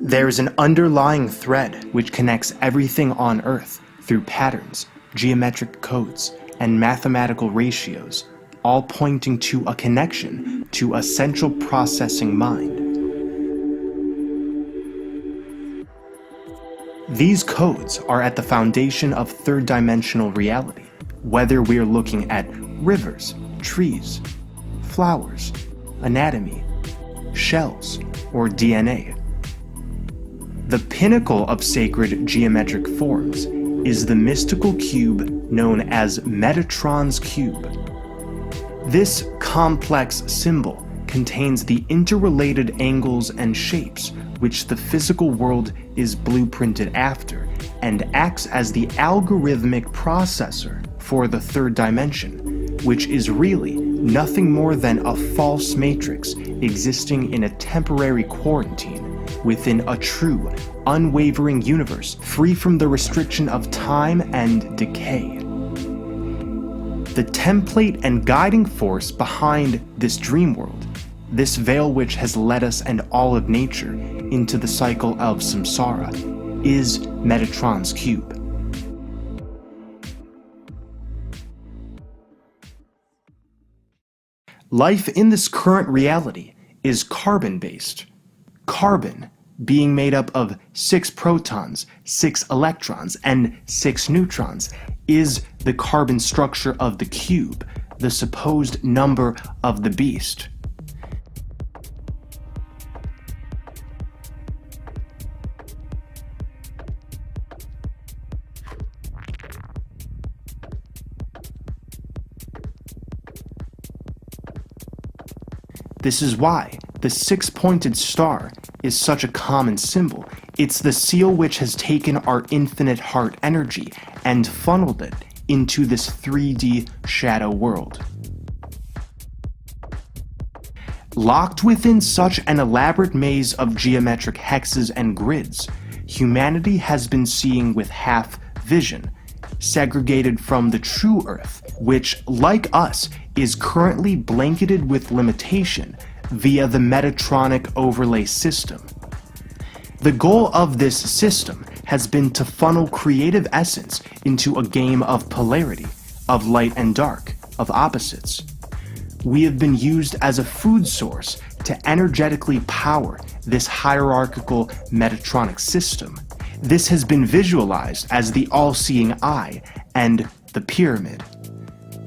There's an underlying thread which connects everything on Earth through patterns, geometric codes, and mathematical ratios, all pointing to a connection to a central processing mind. These codes are at the foundation of third-dimensional reality, whether we're looking at rivers, trees, flowers, anatomy, shells, or DNA. The pinnacle of sacred geometric forms is the mystical cube known as Metatron's cube. This complex symbol contains the interrelated angles and shapes which the physical world is blueprinted after, and acts as the algorithmic processor for the third dimension, which is really nothing more than a false matrix existing in a temporary quarantine within a true, unwavering universe free from the restriction of time and decay. The template and guiding force behind this dream world, this veil which has led us and all of nature into the cycle of samsara, is Metatron's cube. Life in this current reality is carbon-based. Carbon being made up of 6 protons, 6 electrons, and 6 neutrons is the carbon structure of the cube, the supposed number of the beast. This is why the 6-pointed star is such a common symbol. It's the seal which has taken our infinite heart energy and funneled it into this 3D shadow world. Locked within such an elaborate maze of geometric hexes and grids, humanity has been seeing with half vision, segregated from the true Earth, which, like us, is currently blanketed with limitation via the Metatronic overlay system. The goal of this system has been to funnel creative essence into a game of polarity, of light and dark, of opposites. We have been used as a food source to energetically power this hierarchical Metatronic system. This has been visualized as the all-seeing eye and the pyramid.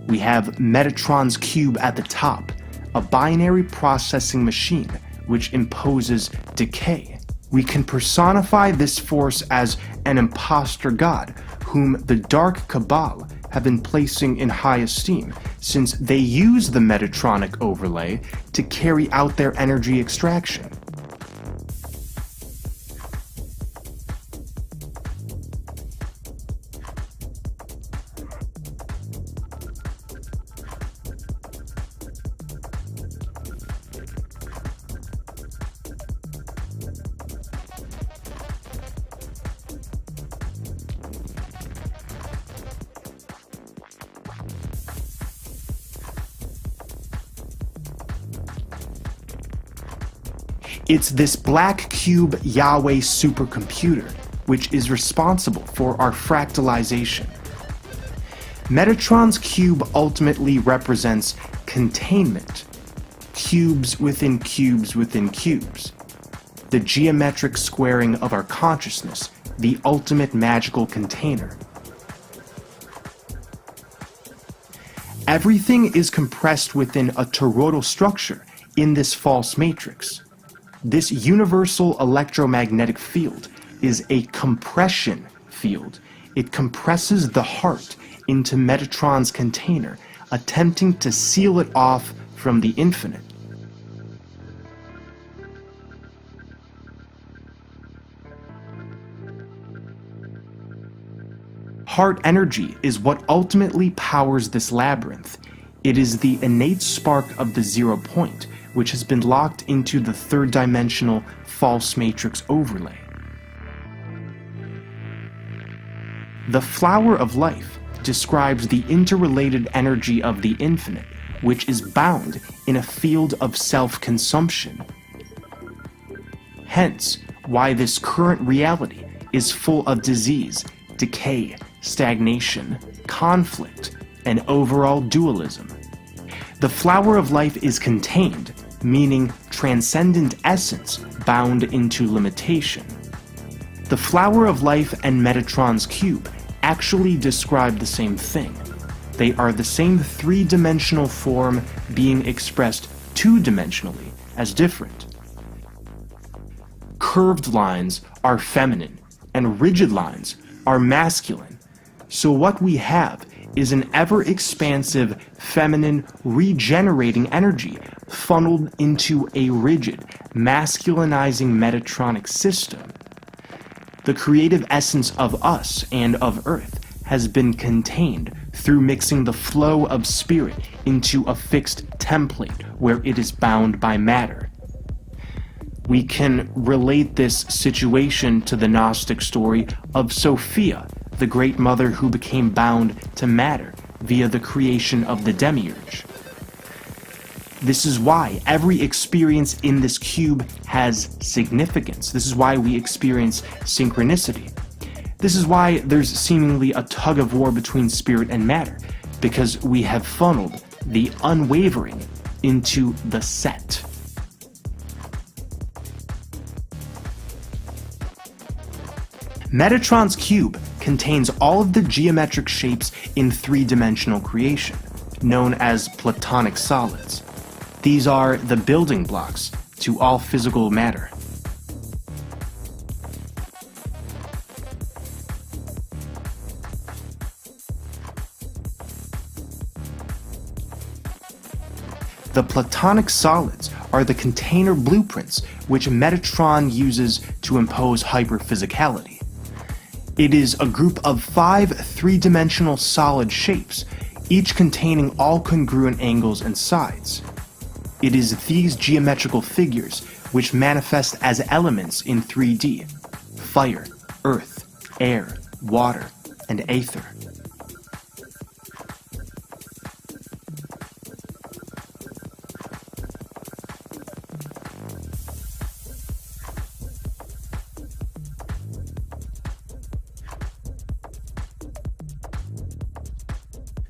We have Metatron's cube at the top, a binary processing machine which imposes decay. We can personify this force as an imposter god whom the Dark Cabal have been placing in high esteem since they use the Metatronic overlay to carry out their energy extraction. It's this black cube Yahweh supercomputer which is responsible for our fractalization. Metatron's cube ultimately represents containment, cubes within cubes within cubes, the geometric squaring of our consciousness, the ultimate magical container. Everything is compressed within a toroidal structure in this false matrix. This universal electromagnetic field is a compression field. It compresses the heart into Metatron's container, attempting to seal it off from the infinite. Heart energy is what ultimately powers this labyrinth. It is the innate spark of the 0 point, which has been locked into the third-dimensional false matrix overlay. The flower of life describes the interrelated energy of the infinite, which is bound in a field of self-consumption. Hence, why this current reality is full of disease, decay, stagnation, conflict, and overall dualism. The flower of life is contained, meaning transcendent essence bound into limitation. The flower of life and Metatron's cube actually describe the same thing. They are the same three-dimensional form being expressed two-dimensionally as different. Curved lines are feminine, and rigid lines are masculine. So what we have is an ever-expansive, feminine, regenerating energy funneled into a rigid, masculinizing Metatronic system. The creative essence of us and of Earth has been contained through mixing the flow of spirit into a fixed template where it is bound by matter. We can relate this situation to the Gnostic story of Sophia, the Great Mother who became bound to matter via the creation of the Demiurge. This is why every experience in this cube has significance. This is why we experience synchronicity. This is why there's seemingly a tug of war between spirit and matter, because we have funneled the unwavering into the set. Metatron's cube contains all of the geometric shapes in three-dimensional creation, known as Platonic solids. These are the building blocks to all physical matter. The Platonic solids are the container blueprints which Metatron uses to impose hyperphysicality. It is a group of 5 three-dimensional solid shapes, each containing all congruent angles and sides. It is these geometrical figures which manifest as elements in 3D: fire, earth, air, water, and aether.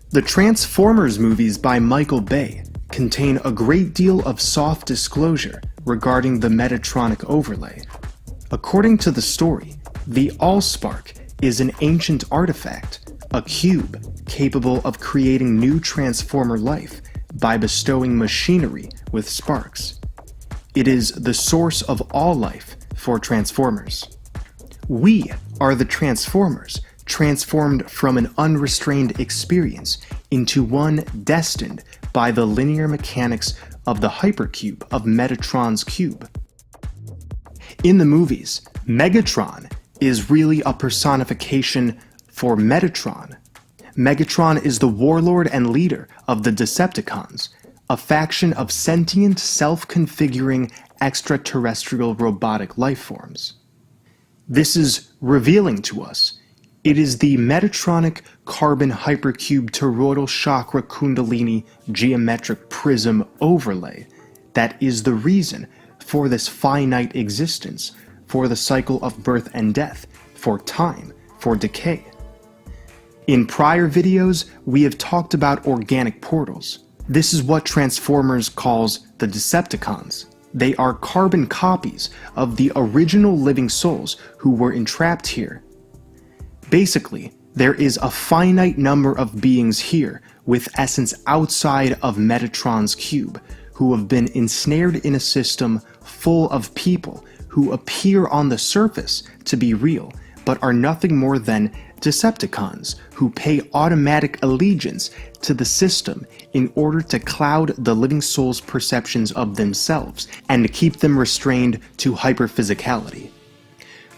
The Transformers movies by Michael Bay contain a great deal of soft disclosure regarding the Metatronic overlay. According to the story, the Allspark is an ancient artifact, a cube capable of creating new Transformer life by bestowing machinery with sparks. It is the source of all life for Transformers. We are the Transformers, transformed from an unrestrained experience into one destined by the linear mechanics of the hypercube of Metatron's cube. In the movies, Megatron is really a personification for Metatron. Megatron is the warlord and leader of the Decepticons, a faction of sentient, self-configuring extraterrestrial robotic lifeforms. This is revealing to us. It is the Metatronic Carbon Hypercube Toroidal Chakra Kundalini Geometric Prism overlay that is the reason for this finite existence, for the cycle of birth and death, for time, for decay. In prior videos, we have talked about organic portals. This is what Transformers calls the Decepticons. They are carbon copies of the original living souls who were entrapped here. Basically, there is a finite number of beings here with essence outside of Metatron's cube who have been ensnared in a system full of people who appear on the surface to be real, but are nothing more than Decepticons who pay automatic allegiance to the system in order to cloud the living soul's perceptions of themselves and keep them restrained to hyperphysicality.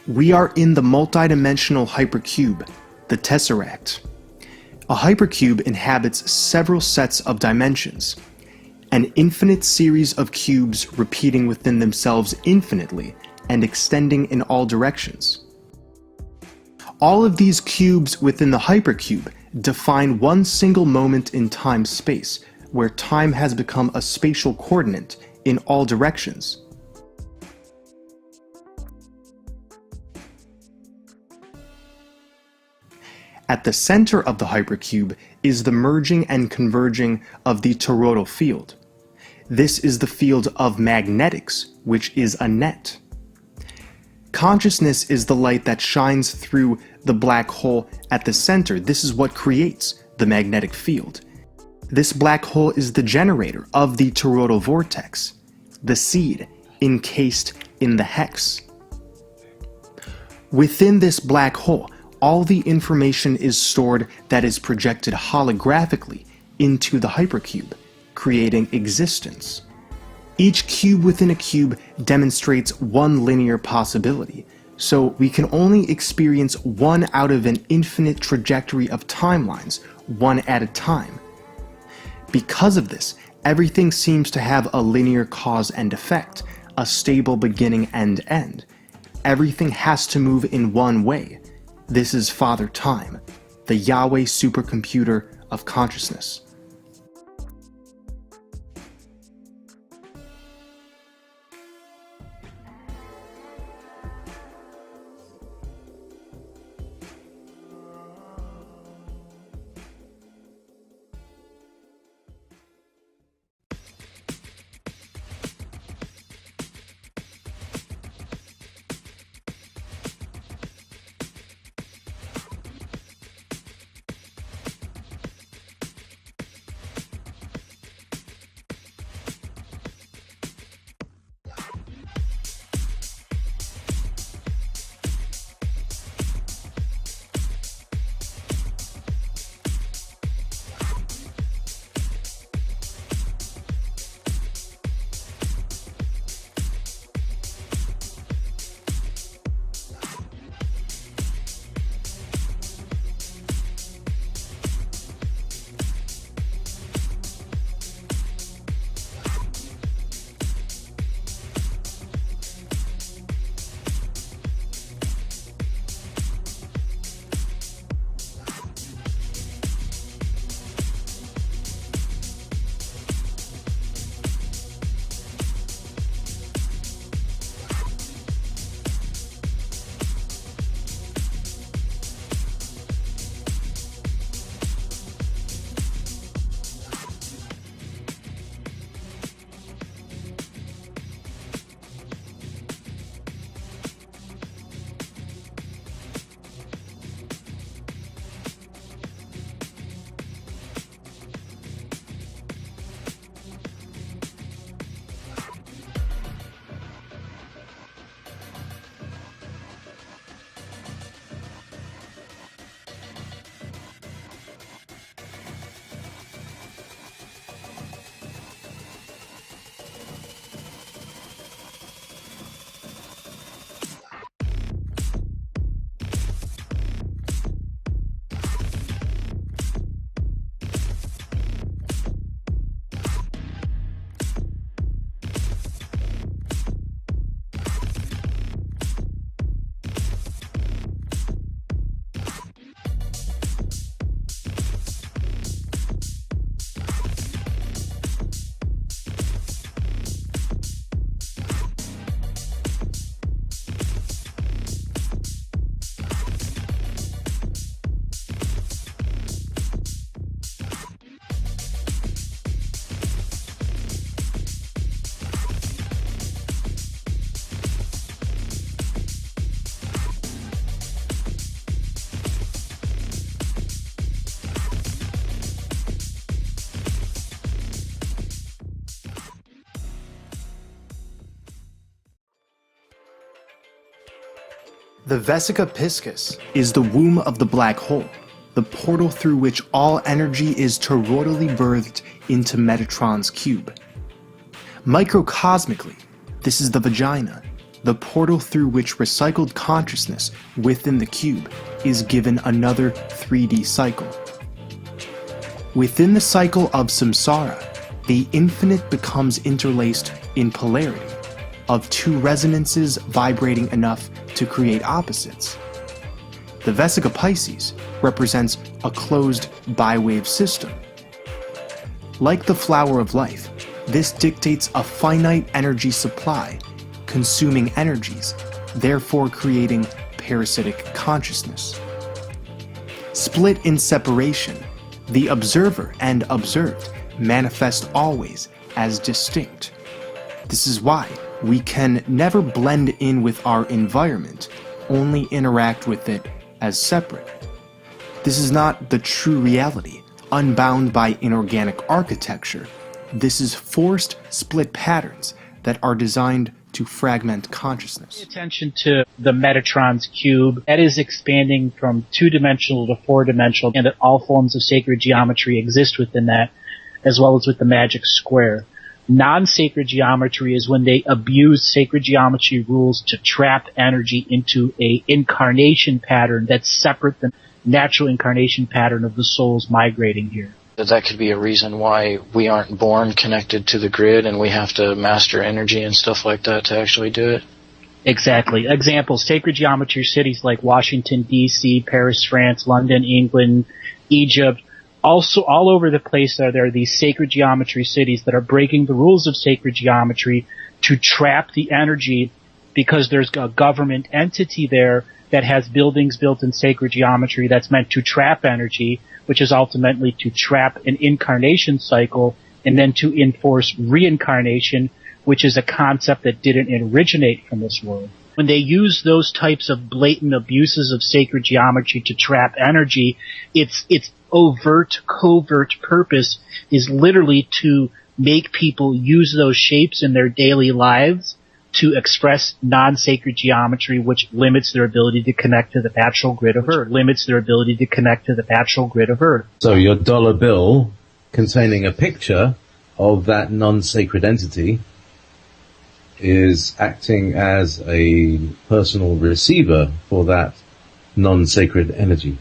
We are in the multidimensional hypercube, the Tesseract. A hypercube inhabits several sets of dimensions, an infinite series of cubes repeating within themselves infinitely and extending in all directions. All of these cubes within the hypercube define one single moment in time-space, where time has become a spatial coordinate in all directions. At the center of the hypercube is the merging and converging of the toroidal field. This is the field of magnetics, which is a net. Consciousness is the light that shines through the black hole at the center. This is what creates the magnetic field. This black hole is the generator of the toroidal vortex, the seed encased in the hex. Within this black hole, all the information is stored that is projected holographically into the hypercube, creating existence. Each cube within a cube demonstrates one linear possibility, so we can only experience one out of an infinite trajectory of timelines, one at a time. Because of this, everything seems to have a linear cause and effect, a stable beginning and end. Everything has to move in one way. This is Father Time, the Yahweh supercomputer of consciousness. The Vesica Piscis is the womb of the black hole, the portal through which all energy is toroidally birthed into Metatron's cube. Microcosmically, this is the vagina, the portal through which recycled consciousness within the cube is given another 3D cycle. Within the cycle of samsara, the infinite becomes interlaced in polarity, of two resonances vibrating enough to create opposites. The Vesica Piscis represents a closed bi-wave system. Like the flower of life, this dictates a finite energy supply, consuming energies, therefore creating parasitic consciousness. Split in separation, the observer and observed manifest always as distinct. This is why we can never blend in with our environment, only interact with it as separate. This is not the true reality, unbound by inorganic architecture. This is forced split patterns that are designed to fragment consciousness. Pay attention to the Metatron's cube. That is expanding from two-dimensional to four-dimensional, and that all forms of sacred geometry exist within that, as well as with the magic square. Non-sacred geometry is when they abuse sacred geometry rules to trap energy into a incarnation pattern that's separate than natural incarnation pattern of the souls migrating here. That could be a reason why we aren't born connected to the grid and we have to master energy and stuff like that to actually do it. Exactly. Examples, sacred geometry cities like Washington, D.C., Paris, France, London, England, Egypt. Also, all over the place there are these sacred geometry cities that are breaking the rules of sacred geometry to trap the energy because there's a government entity there that has buildings built in sacred geometry that's meant to trap energy, which is ultimately to trap an incarnation cycle and then to enforce reincarnation, which is a concept that didn't originate from this world. When they use those types of blatant abuses of sacred geometry to trap energy, its overt, covert purpose is literally to make people use those shapes in their daily lives to express non-sacred geometry, which limits their ability to connect to the natural grid of Earth. So your dollar bill containing a picture of that non-sacred entity is acting as a personal receiver for that non-sacred energy.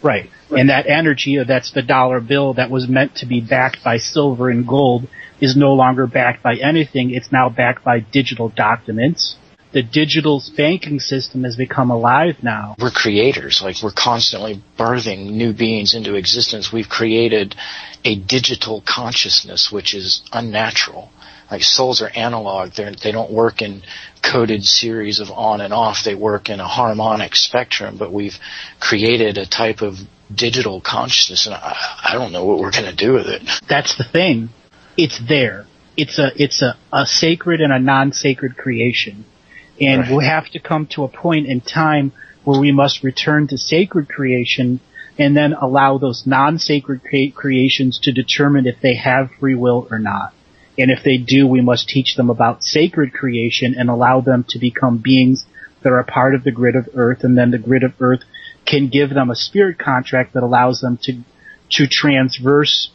Right. And that energy, that's the dollar bill that was meant to be backed by silver and gold, is no longer backed by anything. It's now backed by digital documents. The digital banking system has become alive now. We're creators. Like, we're constantly birthing new beings into existence. We've created a digital consciousness, which is unnatural. Like, souls are analog. They don't work in coded series of on and off. They work in a harmonic spectrum, but we've created a type of digital consciousness, and I don't know what we're going to do with it. That's the thing. It's there. It's a sacred and a non-sacred creation. And we'll have to come to a point in time where we must return to sacred creation and then allow those non-sacred creations to determine if they have free will or not. And if they do, we must teach them about sacred creation and allow them to become beings that are a part of the grid of Earth, and then the grid of Earth can give them a spirit contract that allows them to transverse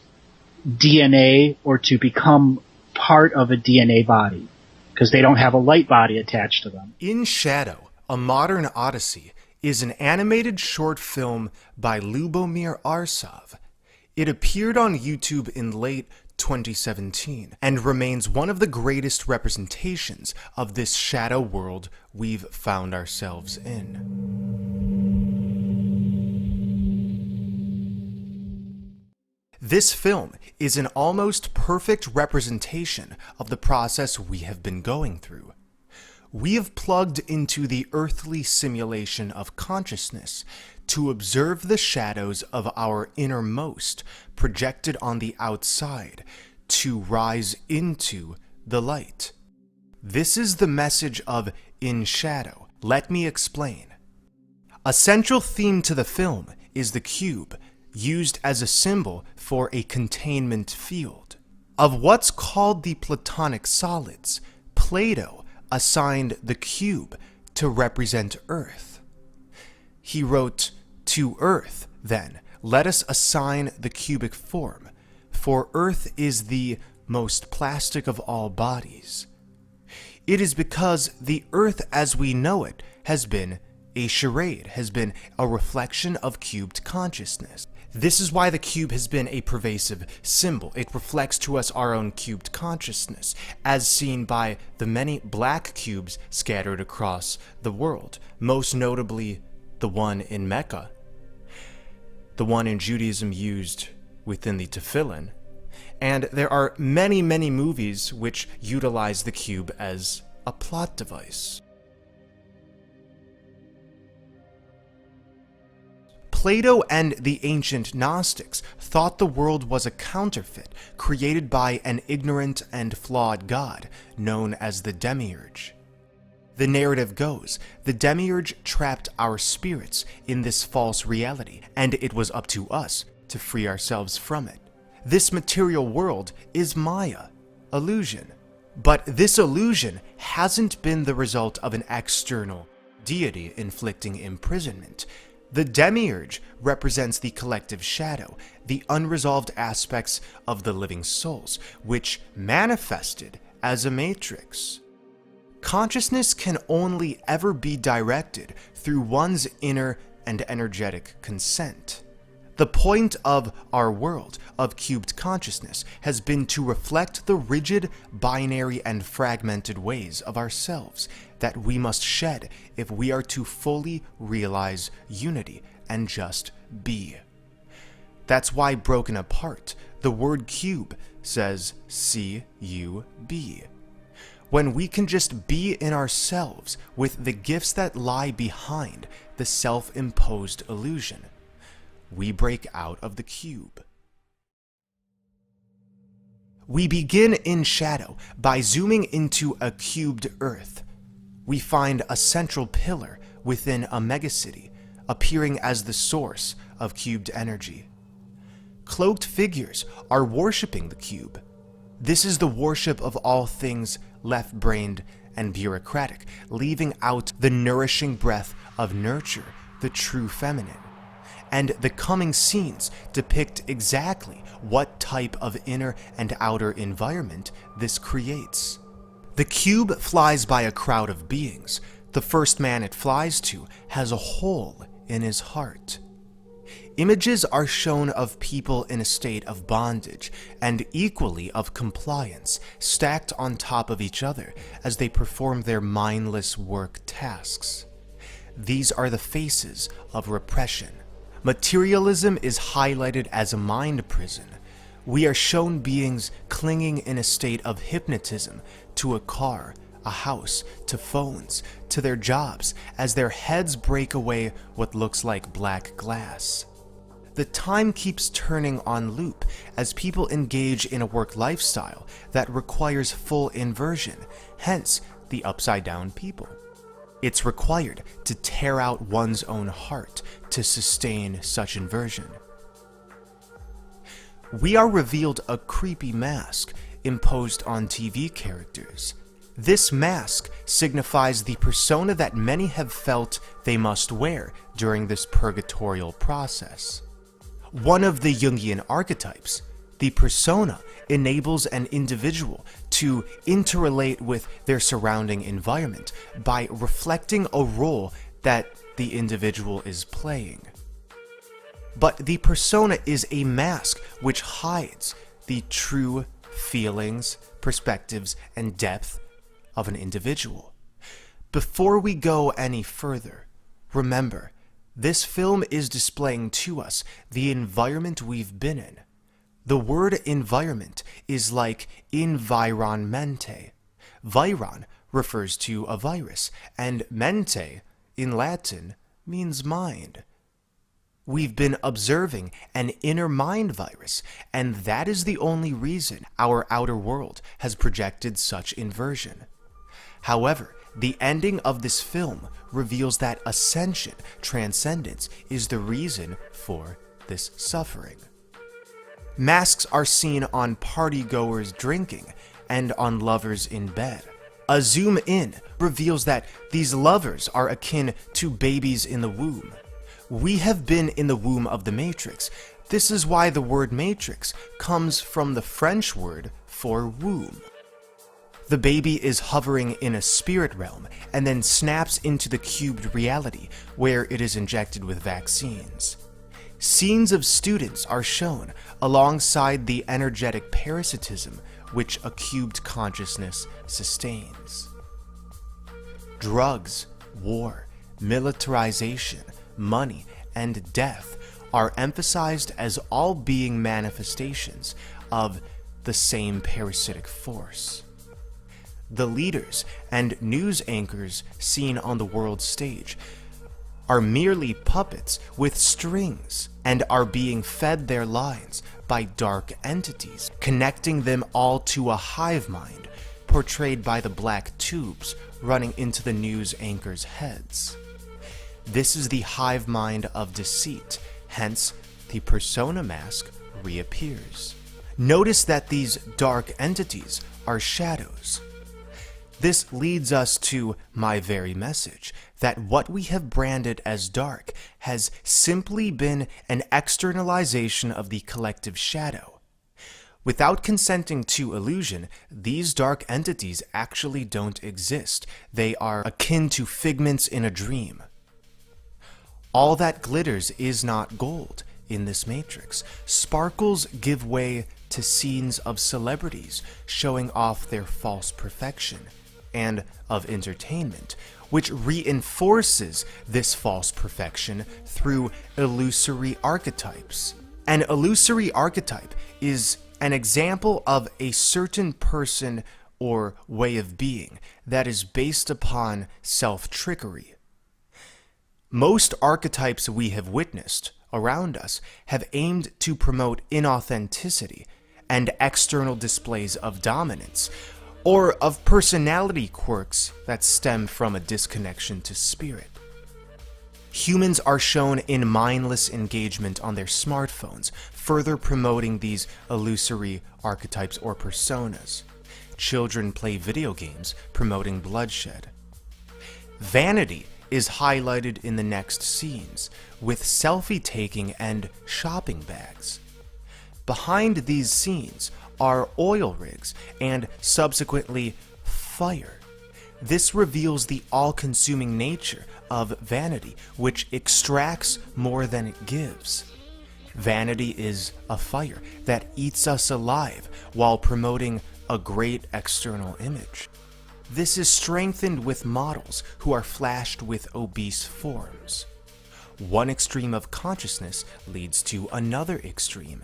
DNA or to become part of a DNA body, because they don't have a light body attached to them. In Shadow, A Modern Odyssey is an animated short film by Lubomir Arsov. It appeared on YouTube in late 2017 and remains one of the greatest representations of this shadow world we've found ourselves in. This film is an almost perfect representation of the process we have been going through. We have plugged into the earthly simulation of consciousness to observe the shadows of our innermost projected on the outside to rise into the light. This is the message of In Shadow. Let me explain. A central theme to the film is the cube, used as a symbol for a containment field. Of what's called the Platonic solids, Plato assigned the cube to represent Earth. He wrote, "To Earth, then, let us assign the cubic form, for Earth is the most plastic of all bodies. It is because the Earth as we know it has been a charade, has been a reflection of cubed consciousness. This is why the cube has been a pervasive symbol. It reflects to us our own cubed consciousness, as seen by the many black cubes scattered across the world, most notably the one in Mecca, the one in Judaism used within the tefillin, and there are many, many movies which utilize the cube as a plot device. Plato and the ancient Gnostics thought the world was a counterfeit created by an ignorant and flawed god known as the Demiurge. The narrative goes, the Demiurge trapped our spirits in this false reality, and it was up to us to free ourselves from it. This material world is Maya, illusion. But this illusion hasn't been the result of an external deity inflicting imprisonment. The Demiurge represents the collective shadow, the unresolved aspects of the living souls, which manifested as a matrix. Consciousness can only ever be directed through one's inner and energetic consent. The point of our world of cubed consciousness has been to reflect the rigid, binary, and fragmented ways of ourselves that we must shed if we are to fully realize unity and just be. That's why broken apart, the word cube says C-U-B. When we can just be in ourselves with the gifts that lie behind the self-imposed illusion, we break out of the cube. We begin in shadow by zooming into a cubed Earth. We find a central pillar within a megacity, appearing as the source of cubed energy. Cloaked figures are worshipping the cube. This is the worship of all things left-brained and bureaucratic, leaving out the nourishing breath of nurture, the true feminine. And the coming scenes depict exactly what type of inner and outer environment this creates. The cube flies by a crowd of beings. The first man it flies to has a hole in his heart. Images are shown of people in a state of bondage and equally of compliance, stacked on top of each other as they perform their mindless work tasks. These are the faces of repression. Materialism is highlighted as a mind prison. We are shown beings clinging in a state of hypnotism to a car, a house, to phones, to their jobs, as their heads break away what looks like black glass. The time keeps turning on loop as people engage in a work lifestyle that requires full inversion, hence the upside-down people. It's required to tear out one's own heart to sustain such inversion. We are revealed a creepy mask imposed on TV characters. This mask signifies the persona that many have felt they must wear during this purgatorial process. One of the Jungian archetypes, the persona, enables an individual to interrelate with their surrounding environment by reflecting a role that the individual is playing. But the persona is a mask which hides the true feelings, perspectives, and depth of an individual. Before we go any further, remember, this film is displaying to us the environment we've been in. The word environment is like environmente. Viron refers to a virus, and mente, in Latin, means mind. We've been observing an inner mind virus, and that is the only reason our outer world has projected such inversion. However, the ending of this film reveals that ascension, transcendence, is the reason for this suffering. Masks are seen on partygoers drinking and on lovers in bed. A zoom in reveals that these lovers are akin to babies in the womb. We have been in the womb of the Matrix. This is why the word matrix comes from the French word for womb. The baby is hovering in a spirit realm and then snaps into the cubed reality where it is injected with vaccines. Scenes of students are shown alongside the energetic parasitism which a cubed consciousness sustains. Drugs, war, militarization, money, and death are emphasized as all being manifestations of the same parasitic force. The leaders and news anchors seen on the world stage are merely puppets with strings and are being fed their lines by dark entities, connecting them all to a hive mind portrayed by the black tubes running into the news anchors' heads. This is the hive mind of deceit, hence the persona mask reappears. Notice that these dark entities are shadows. This leads us to my very message, that what we have branded as dark has simply been an externalization of the collective shadow. Without consenting to illusion, these dark entities actually don't exist. They are akin to figments in a dream. All that glitters is not gold in this matrix. Sparkles give way to scenes of celebrities showing off their false perfection, and of entertainment, which reinforces this false perfection through illusory archetypes. An illusory archetype is an example of a certain person or way of being that is based upon self-trickery. Most archetypes we have witnessed around us have aimed to promote inauthenticity and external displays of dominance, or of personality quirks that stem from a disconnection to spirit. Humans are shown in mindless engagement on their smartphones, further promoting these illusory archetypes or personas. Children play video games, promoting bloodshed. Vanity is highlighted in the next scenes, with selfie taking and shopping bags. Behind these scenes are oil rigs and subsequently fire. This reveals the all-consuming nature of vanity, which extracts more than it gives. Vanity is a fire that eats us alive while promoting a great external image. This is strengthened with models who are flashed with obese forms. One extreme of consciousness leads to another extreme.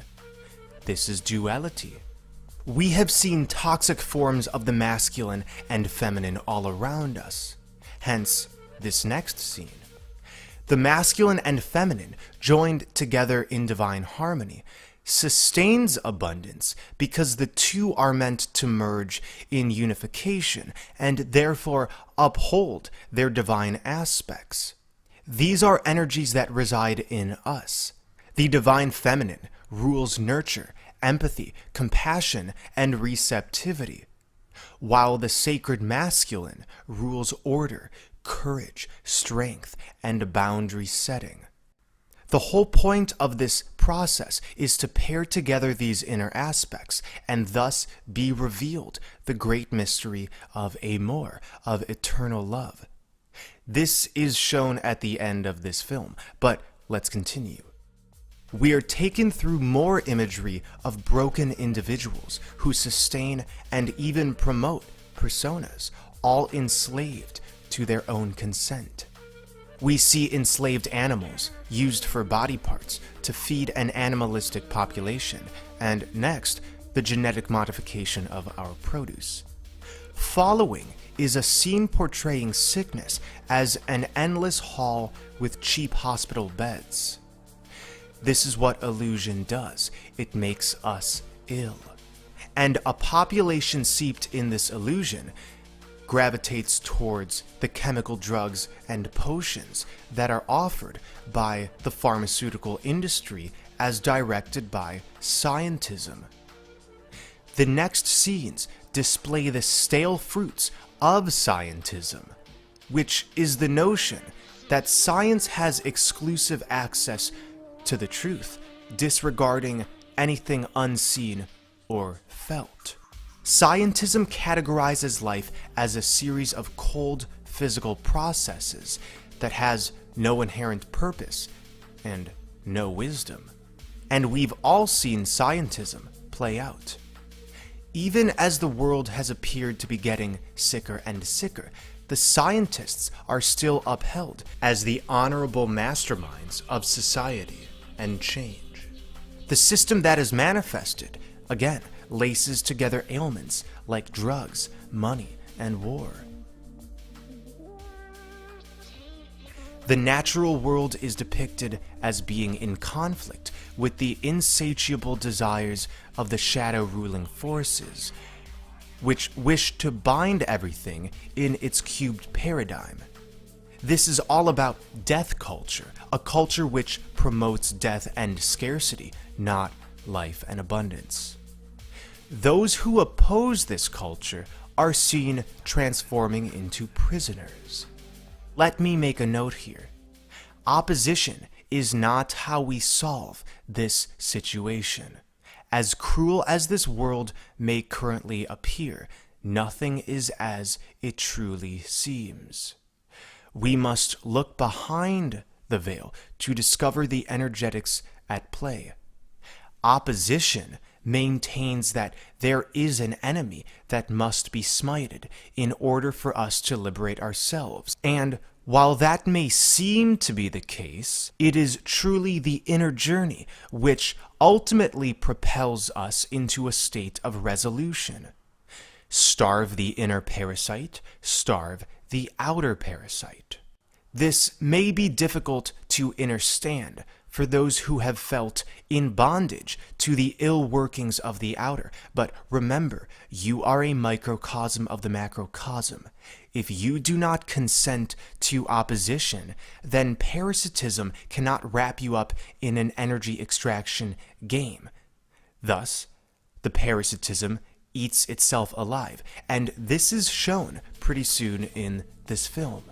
This is duality. We have seen toxic forms of the masculine and feminine all around us. Hence, this next scene. The masculine and feminine, joined together in divine harmony, sustains abundance because the two are meant to merge in unification and therefore uphold their divine aspects. These are energies that reside in us. The divine feminine rules nurture, empathy, compassion, and receptivity, while the sacred masculine rules order, courage, strength, and boundary setting. The whole point of this process is to pair together these inner aspects and thus be revealed the great mystery of amor, of eternal love. This is shown at the end of this film, but let's continue. We are taken through more imagery of broken individuals who sustain and even promote personas, all enslaved to their own consent. We see enslaved animals used for body parts to feed an animalistic population, and next, the genetic modification of our produce. Following is a scene portraying sickness as an endless hall with cheap hospital beds. This is what illusion does. It makes us ill. And a population seeped in this illusion gravitates towards the chemical drugs and potions that are offered by the pharmaceutical industry as directed by scientism. The next scenes display the stale fruits of scientism, which is the notion that science has exclusive access to the truth, disregarding anything unseen or felt. Scientism categorizes life as a series of cold physical processes that has no inherent purpose and no wisdom. And we've all seen scientism play out. Even as the world has appeared to be getting sicker and sicker, the scientists are still upheld as the honorable masterminds of society and change. The system that is manifested, again, laces together ailments like drugs, money, and war. The natural world is depicted as being in conflict with the insatiable desires of the shadow ruling forces, which wish to bind everything in its cubed paradigm. This is all about death culture, a culture which promotes death and scarcity, not life and abundance. Those who oppose this culture are seen transforming into prisoners. Let me make a note here. Opposition is not how we solve this situation. As cruel as this world may currently appear, nothing is as it truly seems. We must look behind the veil to discover the energetics at play. Opposition maintains that there is an enemy that must be smited in order for us to liberate ourselves. And while that may seem to be the case, it is truly the inner journey which ultimately propels us into a state of resolution. Starve the inner parasite, starve the outer parasite. This may be difficult to understand for those who have felt in bondage to the ill workings of the outer, but remember, you are a microcosm of the macrocosm. If you do not consent to opposition, then parasitism cannot wrap you up in an energy extraction game. Thus, the parasitism eats itself alive, and this is shown pretty soon in this film.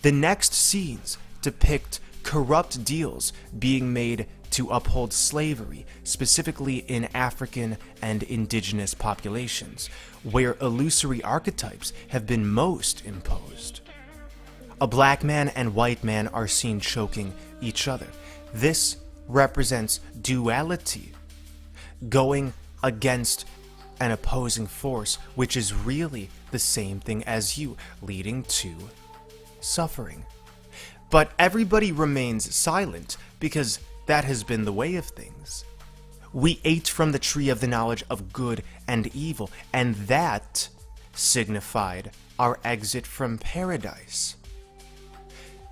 The next scenes depict corrupt deals being made to uphold slavery, specifically in African and indigenous populations, where illusory archetypes have been most imposed. A black man and white man are seen choking each other. This represents duality, going against an opposing force, which is really the same thing as you, leading to suffering. But everybody remains silent because that has been the way of things. We ate from the tree of the knowledge of good and evil, and that signified our exit from paradise.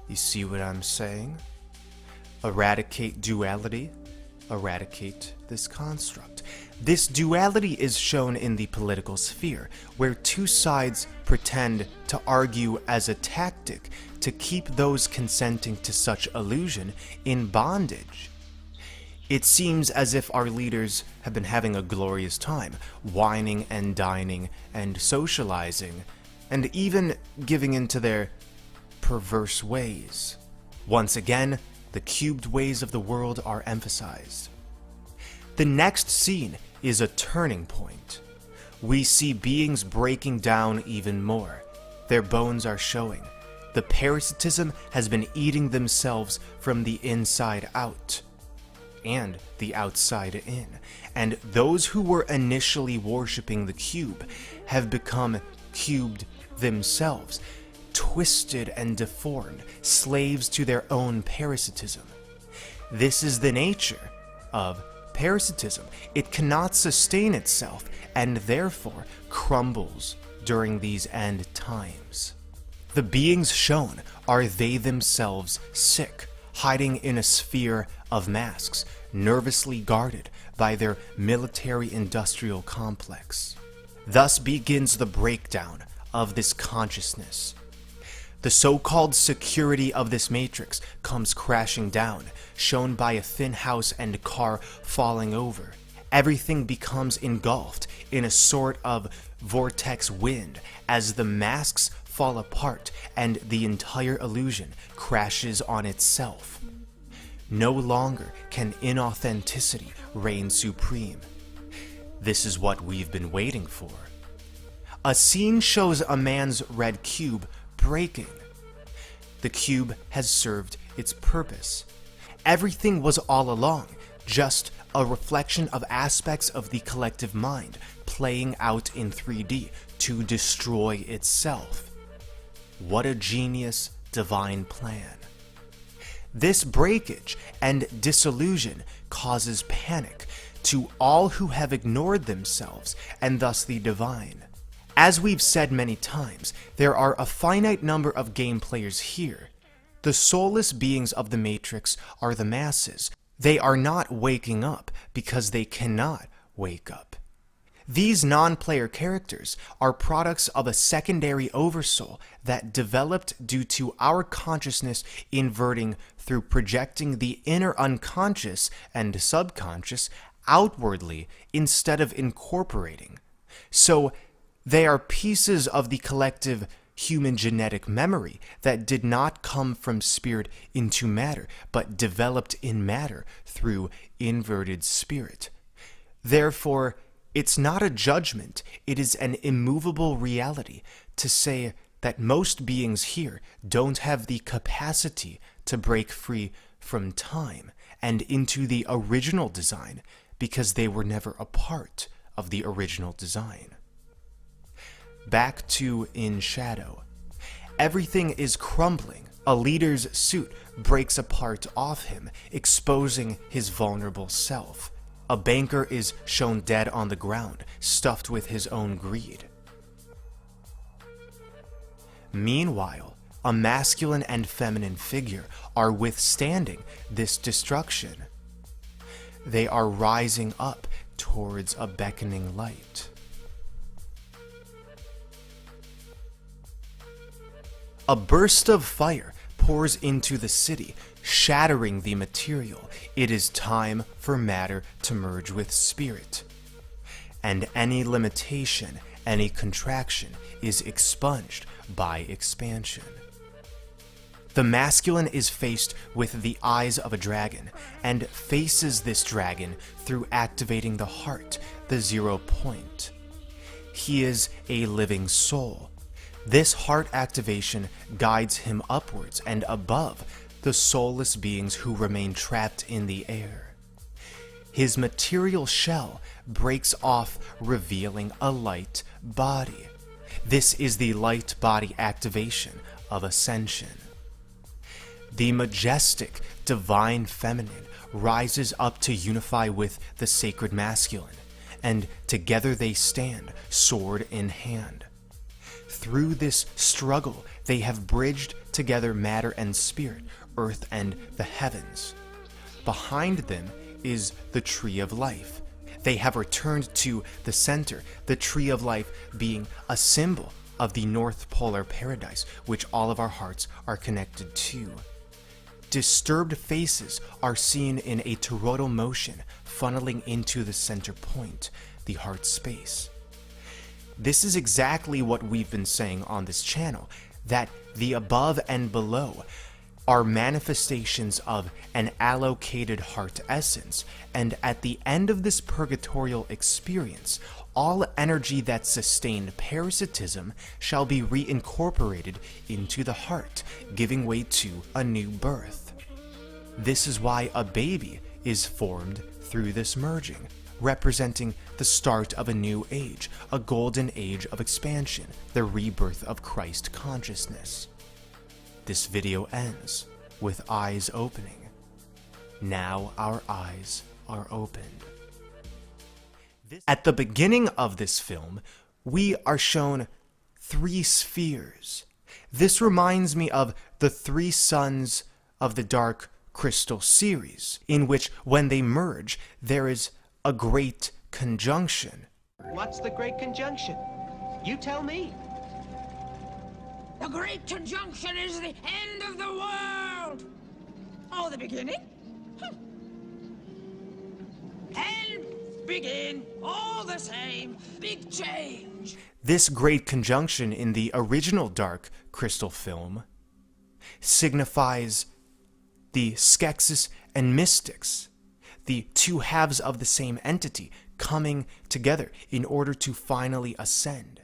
You see what I'm saying? Eradicate duality, eradicate this construct. This duality is shown in the political sphere, where two sides pretend to argue as a tactic to keep those consenting to such illusion in bondage. It seems as if our leaders have been having a glorious time, whining and dining and socializing, and even giving into their perverse ways. Once again, the cubed ways of the world are emphasized. The next scene is a turning point. We see beings breaking down even more. Their bones are showing. The parasitism has been eating themselves from the inside out and the outside in, and those who were initially worshipping the cube have become cubed themselves, twisted and deformed, slaves to their own parasitism. This is the nature of parasitism. It cannot sustain itself and therefore crumbles during these end times. The beings shown are they themselves sick, hiding in a sphere of masks, nervously guarded by their military-industrial complex. Thus begins the breakdown of this consciousness. The so-called security of this matrix comes crashing down, shown by a thin house and a car falling over. Everything becomes engulfed in a sort of vortex wind as the masks fall apart and the entire illusion crashes on itself. No longer can inauthenticity reign supreme. This is what we've been waiting for. A scene shows a man's red cube breaking. The cube has served its purpose. Everything was all along just a reflection of aspects of the collective mind playing out in 3D to destroy itself. What a genius divine plan. This breakage and disillusion causes panic to all who have ignored themselves and thus the divine. As we've said many times, there are a finite number of game players here. The soulless beings of the Matrix are the masses. They are not waking up because they cannot wake up. These non-player characters are products of a secondary oversoul that developed due to our consciousness inverting through projecting the inner unconscious and subconscious outwardly instead of incorporating. So they are pieces of the collective human genetic memory that did not come from spirit into matter, but developed in matter through inverted spirit. Therefore, it's not a judgment, it is an immovable reality to say that most beings here don't have the capacity to break free from time and into the original design because they were never a part of the original design. Back to In Shadow. Everything is crumbling. A leader's suit breaks apart off him, exposing his vulnerable self. A banker is shown dead on the ground, stuffed with his own greed. Meanwhile, a masculine and feminine figure are withstanding this destruction. They are rising up towards a beckoning light. A burst of fire pours into the city, shattering the material. It is time for matter to merge with spirit. And any limitation, any contraction is expunged by expansion. The masculine is faced with the eyes of a dragon and faces this dragon through activating the heart, the 0 point. He is a living soul. This heart activation guides him upwards and above the soulless beings who remain trapped in the air. His material shell breaks off, revealing a light body. This is the light body activation of ascension. The majestic divine feminine rises up to unify with the sacred masculine, and together they stand, sword in hand. Through this struggle, they have bridged together matter and spirit, earth and the heavens. Behind them is the tree of life. They have returned to the center, the tree of life being a symbol of the North Polar Paradise, which all of our hearts are connected to. Disturbed faces are seen in a toroidal motion, funneling into the center point, the heart space. This is exactly what we've been saying on this channel, that the above and below are manifestations of an allocated heart essence, and at the end of this purgatorial experience, all energy that sustained parasitism shall be reincorporated into the heart, giving way to a new birth. This is why a baby is formed through this merging, representing the start of a new age, a golden age of expansion, the rebirth of Christ consciousness. This video ends with eyes opening. Now our eyes are opened. At the beginning of this film, we are shown 3 spheres. This reminds me of the 3 suns of the Dark Crystal series, in which when they merge, there is a great conjunction. What's the great conjunction? You tell me. The great conjunction is the end of the world! Or the beginning? End, begin, all the same, big change. This great conjunction in the original Dark Crystal film signifies the Skeksis and Mystics, the 2 halves of the same entity coming together in order to finally ascend.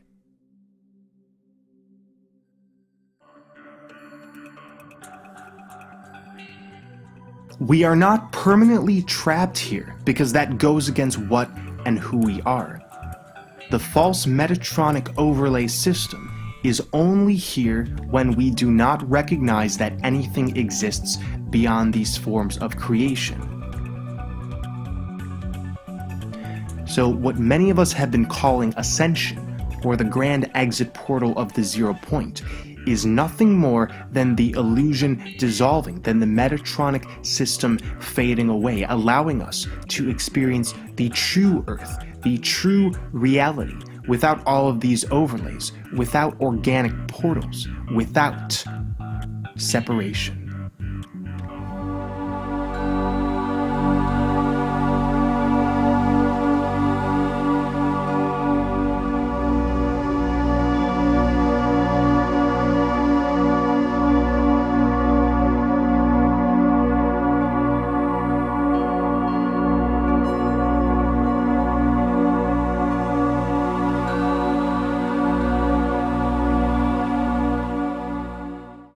We are not permanently trapped here because that goes against what and who we are. The false Metatronic overlay system is only here when we do not recognize that anything exists beyond these forms of creation. So what many of us have been calling ascension, or the grand exit portal of the 0 point, is nothing more than the illusion dissolving, than the Metatronic system fading away, allowing us to experience the true Earth, the true reality, without all of these overlays, without organic portals, without separation.